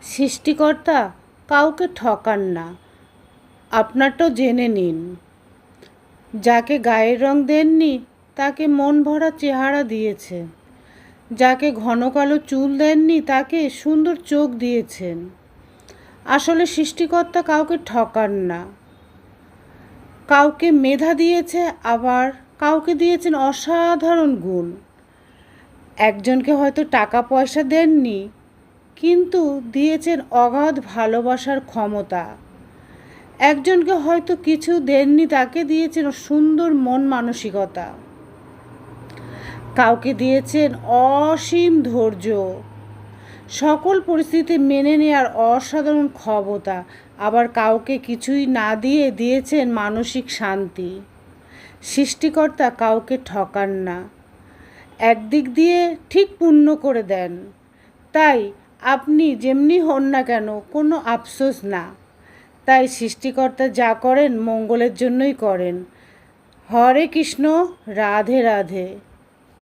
সৃষ্টিকর্তা কাউকে ঠকান না, আপনারটাও জেনে নিন। যাকে গায়ের রং দেননি তাকে মন ভরা চেহারা দিয়েছেন, যাকে ঘন কালো চুল দেননি তাকে সুন্দর চোখ দিয়েছেন। আসলে সৃষ্টিকর্তা কাউকে ঠকান না। কাউকে মেধা দিয়েছে, আবার কাউকে দিয়েছেন অসাধারণ গুণ। একজনকে হয়তো টাকা পয়সা দেননি, কিন্তু দিয়েছেন অগাধ ভালোবাসার ক্ষমতা। একজনকে হয়তো কিছু দেননি, তাকে দিয়েছেন সুন্দর মন মানসিকতা। কাউকে দিয়েছেন অসীম ধৈর্য, সকল পরিস্থিতি মেনে নেওয়ার অসাধারণ ক্ষমতা। আবার কাউকে কিছুই না দিয়ে দিয়েছেন মানসিক শান্তি। সৃষ্টিকর্তা কাউকে ঠকান না, একদিক দিয়ে ঠিক পূর্ণ করে দেন। তাই আপনি যেমনি হন না কেন কোনো আফসোস না। তাই সৃষ্টিকর্তা যা করেন মঙ্গলের জন্যই করেন। হরে কৃষ্ণ, রাধে রাধে।